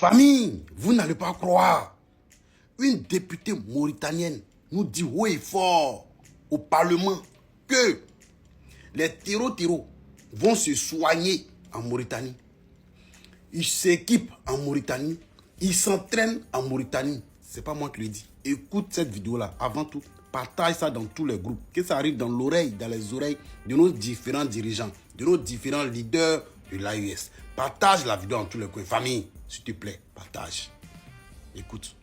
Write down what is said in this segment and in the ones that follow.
Famille, vous n'allez pas croire. Une députée mauritanienne nous dit haut et fort au Parlement que les terreaux vont se soigner en Mauritanie. Ils s'équipent en Mauritanie. Ils s'entraînent en Mauritanie. C'est pas moi qui le dis. Écoute cette vidéo-là. Avant tout, partage ça dans tous les groupes. Que ça arrive dans l'oreille, dans les oreilles de nos différents dirigeants, de nos différents leaders de l'AES. Partage la vidéo dans tous les coins. Famille, s'il te plaît, partage. Écoute.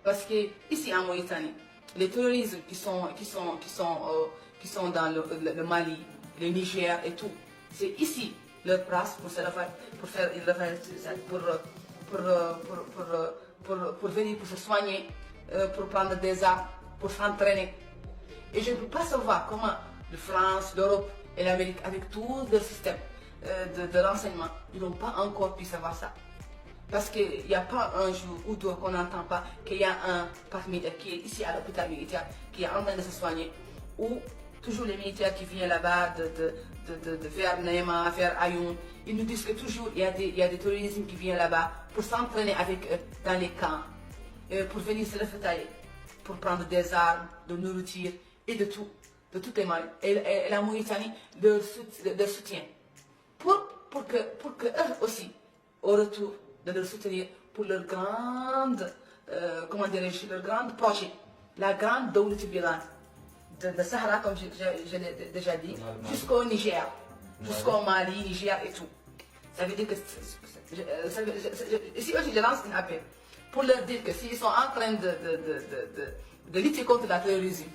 Parce que ici en Mauritanie, les terroristes qui sont dans le Mali, le Niger et tout, c'est ici leur place pour venir pour se soigner, pour prendre des armes, pour s'entraîner. Et je ne peux pas savoir comment la France, l'Europe et l'Amérique, avec tout leur système de renseignement, ils n'ont pas encore pu savoir ça. Parce qu'il n'y a pas un jour ou deux qu'on n'entend pas qu'il y a un parmi qui est ici à l'hôpital militaire qui est en train de se soigner, ou toujours les militaires qui viennent là-bas vers Naïma, vers Ayoun, ils nous disent que toujours il y a des terroristes qui viennent là-bas pour s'entraîner avec eux dans les camps, pour venir se refétailler, pour prendre des armes, de nourriture et de tout, de toutes les manières. Et la Mauritanie leur soutient pour que eux aussi, au retour, de leur soutenir pour leur grande, leur grande projet, la grande Dawlat Bilan, de Sahara, comme je l'ai déjà dit, jusqu'au Niger, jusqu'au Mali, Niger et tout. Ça veut dire que, ici aussi je lance un appel, pour leur dire que s'ils sont en train de lutter contre la terrorisme,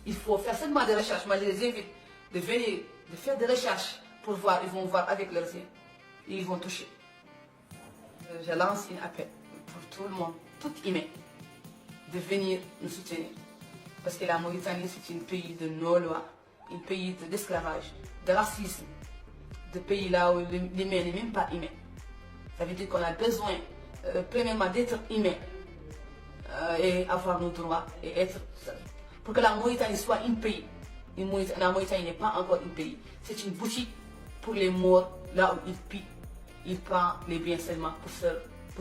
il faut faire seulement des recherches. Moi je les invite de venir, de faire des recherches pour voir, ils vont voir avec leurs yeux, et ils vont toucher. Je lance un appel pour tout le monde, tout humain, de venir nous soutenir. Parce que la Mauritanie, c'est un pays de non-loi, un pays d'esclavage, de racisme, de pays là où l'humain n'est même pas humain. Ça veut dire qu'on a besoin, premièrement, d'être humain et avoir nos droits et être seul. Pour que la Mauritanie soit un pays. La Mauritanie n'est pas encore un pays. C'est une boutique pour les morts, là où ils pillent. Il prend les biens seulement pour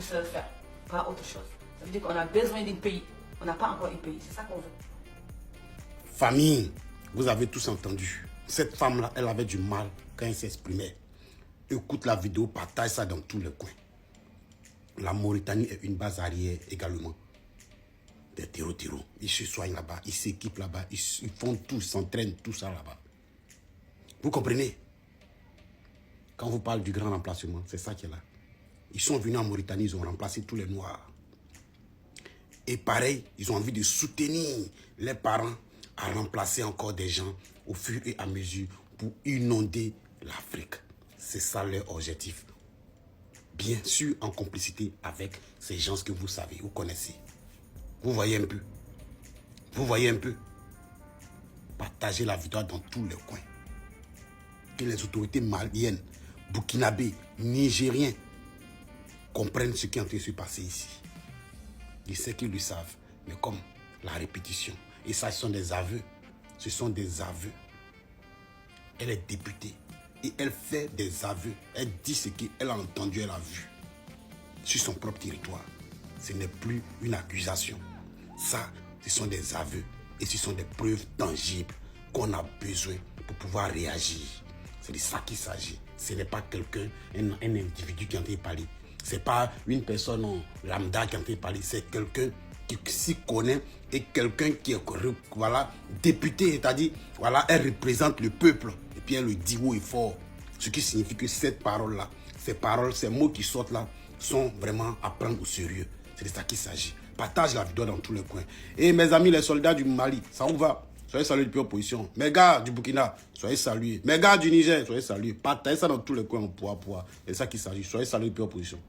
se le faire, pas autre chose. Ça veut dire qu'on a besoin d'un pays. On n'a pas encore un pays, c'est ça qu'on veut. Famille, vous avez tous entendu. Cette femme-là, elle avait du mal quand elle s'exprimait. Écoute la vidéo, partage ça dans tous les coins. La Mauritanie est une base arrière également. Des terreaux. Ils se soignent là-bas, ils s'équipent là-bas, ils font tout, ils s'entraînent, tout ça là-bas. Vous comprenez? Quand vous parlez du grand remplacement, c'est ça qui est là. Ils sont venus en Mauritanie, ils ont remplacé tous les Noirs. Et pareil, ils ont envie de soutenir les parents à remplacer encore des gens au fur et à mesure pour inonder l'Afrique. C'est ça leur objectif. Bien sûr, en complicité avec ces gens que vous savez, vous connaissez. Vous voyez un peu. Vous voyez un peu. Partagez la vidéo dans tous les coins. Que les autorités maliennes, burkinabés, nigériens comprennent ce qui est en train de se passer ici. Ils savent qu'ils le savent, mais comme la répétition. Et ça, ce sont des aveux. Ce sont des aveux. Elle est députée et elle fait des aveux. Elle dit ce qu'elle a entendu, elle a vu sur son propre territoire. Ce n'est plus une accusation. Ça, ce sont des aveux et ce sont des preuves tangibles qu'on a besoin pour pouvoir réagir. C'est de ça qu'il s'agit. Ce n'est pas quelqu'un, un individu qui est en train de parler. Ce n'est pas une personne lambda qui est en train de parler. C'est quelqu'un qui s'y connaît et quelqu'un qui est voilà, député. C'est-à-dire, voilà, elle représente le peuple. Et puis elle le dit haut et fort. Ce qui signifie que cette parole-là, ces mots qui sortent là, sont vraiment à prendre au sérieux. C'est de ça qu'il s'agit. Partage la vidéo dans tous les coins. Et mes amis, les soldats du Mali, ça où va? Soyez salués depuis l'opposition. Mes gars du Burkina, soyez salués. Mes gars du Niger, soyez salués. Partagez ça dans tous les coins, on pourra. C'est ça qu'il s'agit. Soyez salués depuis l'opposition.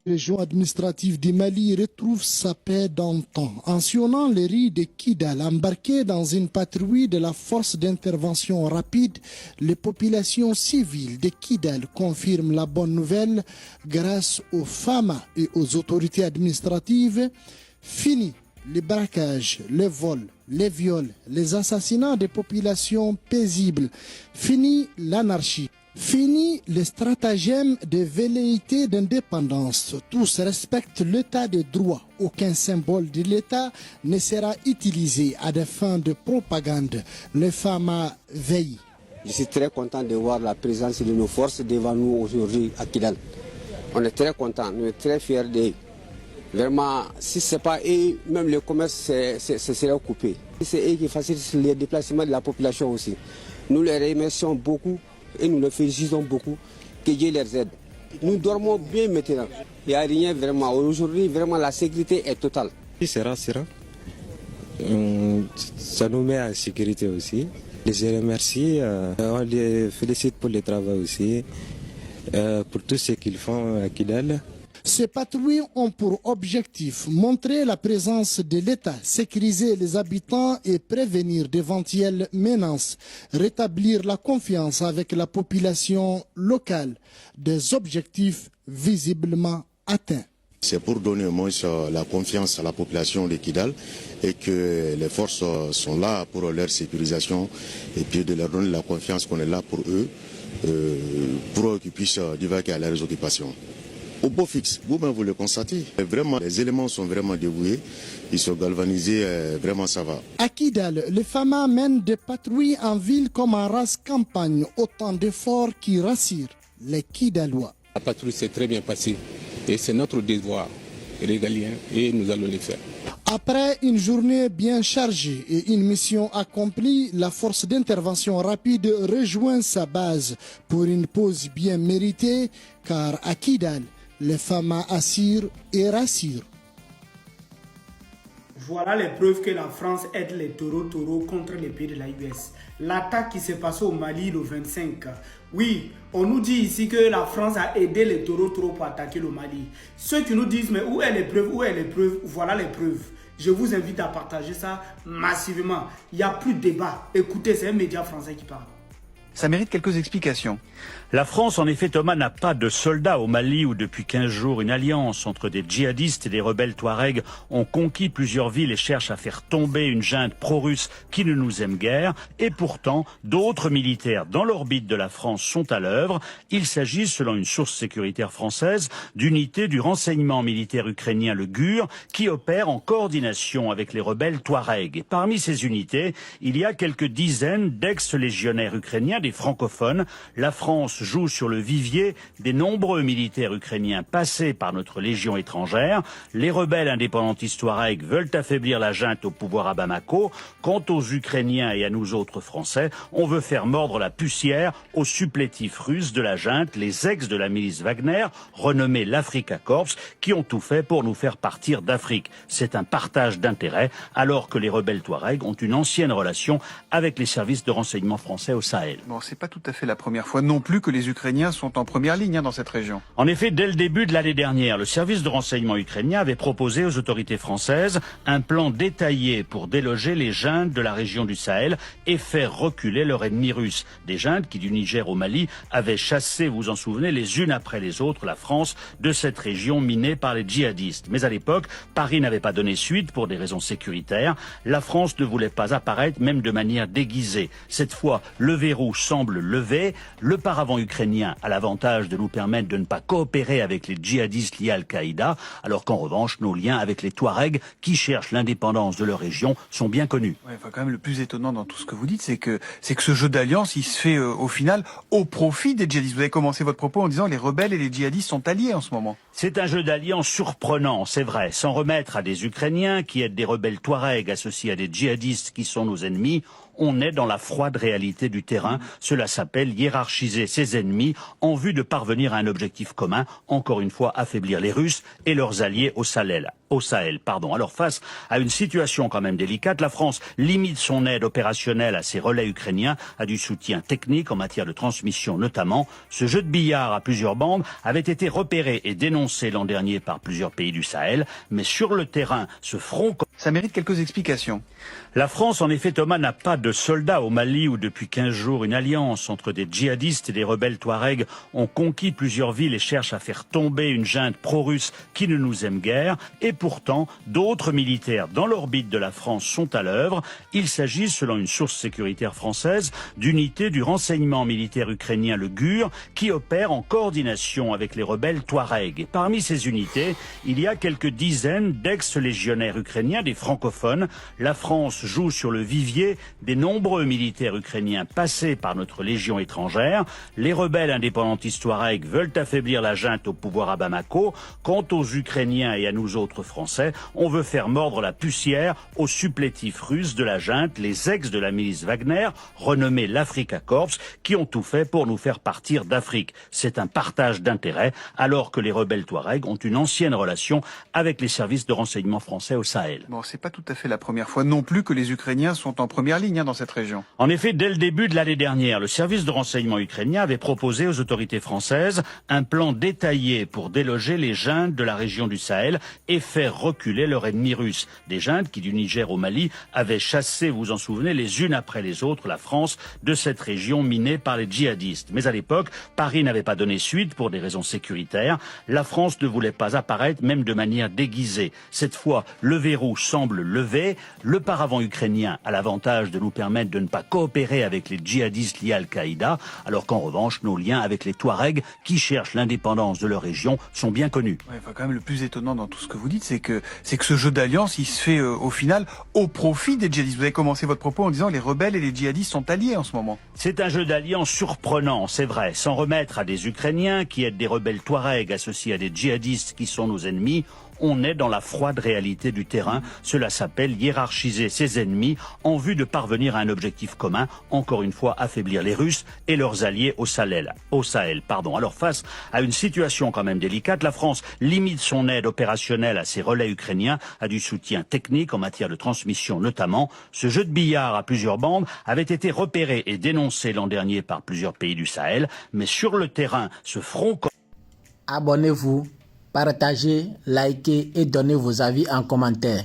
La région administrative du Mali retrouve sa paix d'antan. En sillonnant les rues de Kidal, embarquées dans une patrouille de la force d'intervention rapide, les populations civiles de Kidal confirment la bonne nouvelle grâce aux femmes et aux autorités administratives. Fini les braquages, les vols, les viols, les assassinats des populations paisibles. Fini l'anarchie. Fini les stratagèmes de velléité d'indépendance. Tous respectent l'état de droit. Aucun symbole de l'État ne sera utilisé à des fins de propagande. Le FAMA veille. Je suis très content de voir la présence de nos forces devant nous aujourd'hui à Kidal. On est très content, on est très fiers d'eux. Vraiment, si ce n'est pas eux, même le commerce serait coupé. C'est eux qui facilitent les déplacements de la population aussi. Nous les remercions beaucoup et nous les félicitons beaucoup. Que Dieu les aide. Nous dormons bien maintenant. Il n'y a rien vraiment. Aujourd'hui, vraiment, la sécurité est totale. C'est rassurant. Ça nous met en sécurité aussi. Je les remercie. On les félicite pour le travail aussi. Pour tout ce qu'ils font à Kidal. Ces patrouilles ont pour objectif montrer la présence de l'État, sécuriser les habitants et prévenir d'éventuelles menaces, rétablir la confiance avec la population locale, des objectifs visiblement atteints. C'est pour donner au moins la confiance à la population de Kidal et que les forces sont là pour leur sécurisation et puis de leur donner la confiance qu'on est là pour eux, pour qu'ils puissent divaguer à leurs occupations. Au beau fixe, vous-même vous le constatez. Vraiment, les éléments sont vraiment dévoués, ils sont galvanisés, vraiment ça va. À Kidal, les FAMA mènent des patrouilles en ville comme en race campagne, autant d'efforts qui rassurent les Kidalois. La patrouille s'est très bien passée et c'est notre devoir régalien et nous allons le faire. Après une journée bien chargée et une mission accomplie, la force d'intervention rapide rejoint sa base pour une pause bien méritée, car à Kidal, les FAMA assurent et rassurent. Voilà les preuves que la France aide les taureaux contre les pays de la US. L'attaque qui s'est passée au Mali le 25. Oui, on nous dit ici que la France a aidé les taureaux pour attaquer le Mali. Ceux qui nous disent mais où est les preuves, voilà les preuves. Je vous invite à partager ça massivement. Il n'y a plus de débat. Écoutez, c'est un média français qui parle. Ça mérite quelques explications. La France, en effet, Thomas, n'a pas de soldats au Mali où depuis 15 jours, une alliance entre des djihadistes et des rebelles touaregs ont conquis plusieurs villes et cherchent à faire tomber une junte pro-russe qui ne nous aime guère. Et pourtant, d'autres militaires dans l'orbite de la France sont à l'œuvre. Il s'agit, selon une source sécuritaire française, d'unités du renseignement militaire ukrainien, le GUR, qui opèrent en coordination avec les rebelles touaregs. Et parmi ces unités, il y a quelques dizaines d'ex-légionnaires ukrainiens, des francophones. La France joue sur le vivier des nombreux militaires ukrainiens passés par notre légion étrangère. Les rebelles indépendantistes touaregs veulent affaiblir la junte au pouvoir à Bamako. Quant aux Ukrainiens et à nous autres Français, on veut faire mordre la poussière aux supplétifs russes de la junte, les ex de la milice Wagner, renommés l'Afrika Corps, qui ont tout fait pour nous faire partir d'Afrique. C'est un partage d'intérêts, alors que les rebelles touaregs ont une ancienne relation avec les services de renseignement français au Sahel. Bon, c'est pas tout à fait la première fois non plus que les Ukrainiens sont en première ligne dans cette région. En effet, dès le début de l'année dernière, le service de renseignement ukrainien avait proposé aux autorités françaises un plan détaillé pour déloger les juntes de la région du Sahel et faire reculer leur ennemi russe. Des juntes qui, du Niger au Mali, avaient chassé, vous en souvenez, les unes après les autres, la France de cette région minée par les djihadistes. Mais à l'époque, Paris n'avait pas donné suite pour des raisons sécuritaires. La France ne voulait pas apparaître, même de manière déguisée. Cette fois, le verrou semble levé. Le paravent ukrainien a l'avantage de nous permettre de ne pas coopérer avec les djihadistes liés à Al-Qaïda, alors qu'en revanche, nos liens avec les Touaregs, qui cherchent l'indépendance de leur région, sont bien connus. Ouais, enfin, quand même, le plus étonnant dans tout ce que vous dites, c'est que ce jeu d'alliance, il se fait au final au profit des djihadistes. Vous avez commencé votre propos en disant les rebelles et les djihadistes sont alliés en ce moment. C'est un jeu d'alliance surprenant, c'est vrai. S'en remettre à des Ukrainiens qui aident des rebelles Touaregs associés à des djihadistes qui sont nos ennemis, on est dans la froide réalité du terrain. Cela s'appelle hiérarchiser ses ennemis en vue de parvenir à un objectif commun, encore une fois affaiblir les Russes et leurs alliés au Sahel. Alors face à une situation quand même délicate, la France limite son aide opérationnelle à ses relais ukrainiens, à du soutien technique en matière de transmission notamment. Ce jeu de billard à plusieurs bandes avait été repéré et dénoncé l'an dernier par plusieurs pays du Sahel, mais sur le terrain, ce front... Ça mérite quelques explications. La France, en effet, Thomas, n'a pas de soldats au Mali où depuis 15 jours, une alliance entre des djihadistes et des rebelles touaregs ont conquis plusieurs villes et cherchent à faire tomber une junte pro-russe qui ne nous aime guère. Et pourtant, d'autres militaires dans l'orbite de la France sont à l'œuvre. Il s'agit, selon une source sécuritaire française, d'unités du renseignement militaire ukrainien, le GUR, qui opèrent en coordination avec les rebelles Touaregs. Et parmi ces unités, il y a quelques dizaines d'ex-légionnaires ukrainiens, des francophones. La France joue sur le vivier des nombreux militaires ukrainiens passés par notre légion étrangère. Les rebelles indépendantistes Touaregs veulent affaiblir la junte au pouvoir à Bamako. Quant aux Ukrainiens et à nous autres Français, on veut faire mordre la poussière aux supplétifs russes de la junte, les ex de la milice Wagner, renommés l'Afrika Korps, qui ont tout fait pour nous faire partir d'Afrique. C'est un partage d'intérêts, alors que les rebelles Touaregs ont une ancienne relation avec les services de renseignement français au Sahel. Bon, c'est pas tout à fait la première fois non plus que les Ukrainiens sont en première ligne dans cette région. En effet, dès le début de l'année dernière, le service de renseignement ukrainien avait proposé aux autorités françaises un plan détaillé pour déloger les juntes de la région du Sahel et faire reculer leur ennemi russe. Des juntes qui, du Niger au Mali, avaient chassé, vous vous en souvenez, les unes après les autres, la France de cette région minée par les djihadistes. Mais à l'époque, Paris n'avait pas donné suite pour des raisons sécuritaires. La France ne voulait pas apparaître, même de manière déguisée. Cette fois, le verrou semble levé. Le paravent ukrainien a l'avantage de nous permettre de ne pas coopérer avec les djihadistes liés à Al-Qaïda, alors qu'en revanche, nos liens avec les Touaregs, qui cherchent l'indépendance de leur région, sont bien connus. Ouais, enfin, quand même, le plus étonnant dans tout ce que vous dites, c'est que ce jeu d'alliance, il se fait au final au profit des djihadistes. Vous avez commencé votre propos en disant les rebelles et les djihadistes sont alliés en ce moment. C'est un jeu d'alliance surprenant, c'est vrai, sans remettre à des Ukrainiens qui aident des rebelles Touaregs associés à des djihadistes qui sont nos ennemis. On est dans la froide réalité du terrain. Cela s'appelle hiérarchiser ses ennemis en vue de parvenir à un objectif commun, encore une fois affaiblir les Russes et leurs alliés au Sahel. Alors face à une situation quand même délicate, la France limite son aide opérationnelle à ses relais ukrainiens, à du soutien technique en matière de transmission notamment. Ce jeu de billard à plusieurs bandes avait été repéré et dénoncé l'an dernier par plusieurs pays du Sahel, mais sur le terrain, ce front... Abonnez-vous, partagez, likez et donnez vos avis en commentaire.